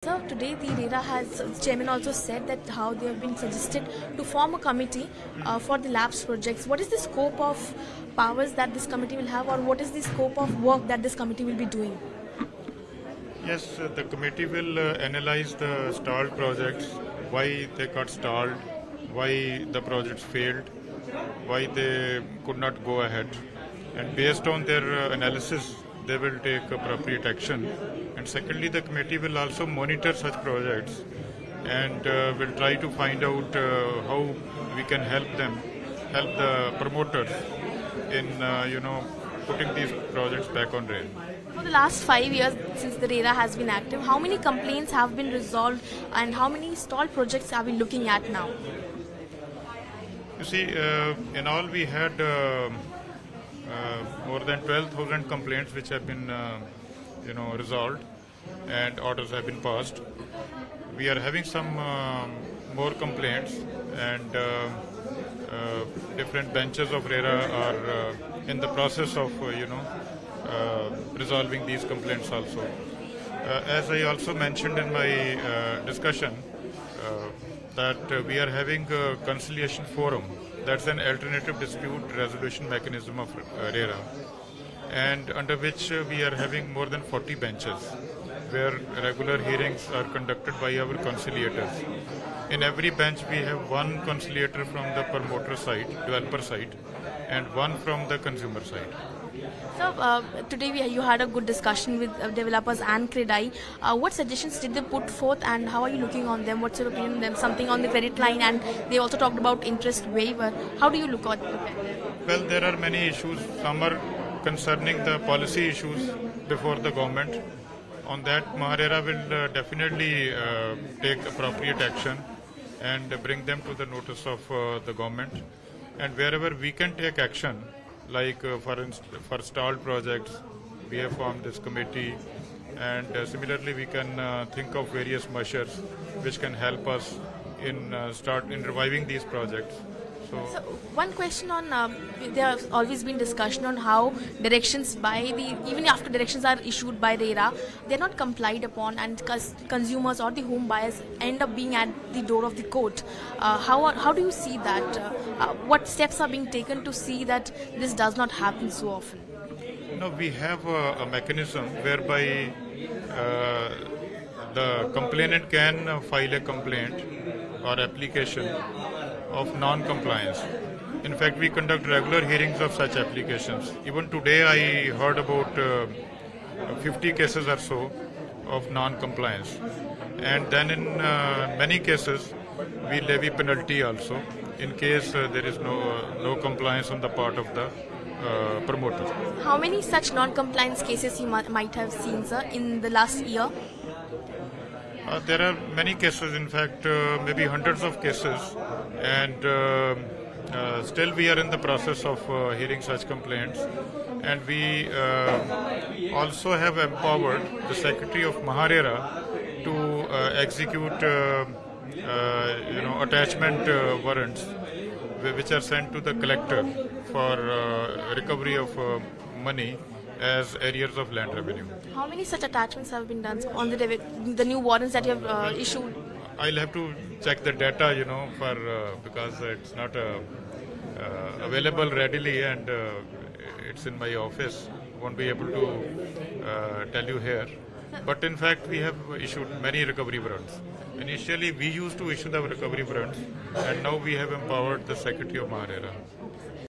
So today the RERA has, chairman also said that how they have been suggested to form a committee for the labs projects. What is the scope of powers that this committee will have, or what is the scope of work that this committee will be doing? Yes, the committee will analyze the stalled projects, why they got stalled, why the projects failed, why they could not go ahead, and based on their analysis they will take appropriate action. And secondly, the committee will also monitor such projects and will try to find out how we can help the promoters in putting these projects back on rail. For the last 5 years since the RERA has been active, how many complaints have been resolved and how many stalled projects are we looking at now? You see, in all we had more than 12,000 complaints which have been resolved and orders have been passed. We are having some more complaints, and different benches of RERA are in the process of resolving these complaints also. As I also mentioned in my discussion, that we are having a conciliation forum. That's an alternative dispute resolution mechanism of RERA, and under which we are having more than 40 benches where regular hearings are conducted by our conciliators. In every bench we have one conciliator from the promoter side, developer side, and one from the consumer side. So today you had a good discussion with developers and CREDAI. What suggestions did they put forth, and how are you looking on them? What's your opinion on them? Something on the credit line, and they also talked about interest waiver. How do you look at them? Well, there are many issues. Some are concerning the policy issues before the government. On that, MahaRERA will definitely take appropriate action and bring them to the notice of the government. And wherever we can take action, like for stalled projects, we have formed this committee, and similarly we can think of various measures which can help us in reviving these projects. So one question on, there has always been discussion on how directions even after directions are issued by RERA, they are not complied upon, and consumers or the home buyers end up being at the door of the court. How do you see that? What steps are being taken to see that this does not happen so often? No, we have a mechanism whereby the complainant can file a complaint or application of non-compliance. In fact, we conduct regular hearings of such applications. Even today I heard about 50 cases or so of non-compliance. And then in many cases we levy penalty also in case there is no compliance on the part of the promoter. How many such non-compliance cases you might have seen, sir, in the last year? There are many cases, in fact, maybe hundreds of cases, and still we are in the process of hearing such complaints. And we also have empowered the Secretary of MahaRERA to execute attachment warrants which are sent to the collector for recovery of money as arrears of land revenue. How many such attachments have been done on the new warrants that you have issued? I'll have to check the data, because it's not available readily, and it's in my office. Won't be able to tell you here. But in fact, we have issued many recovery warrants. Initially, we used to issue the recovery warrants, and now we have empowered the Secretary of MahaRERA.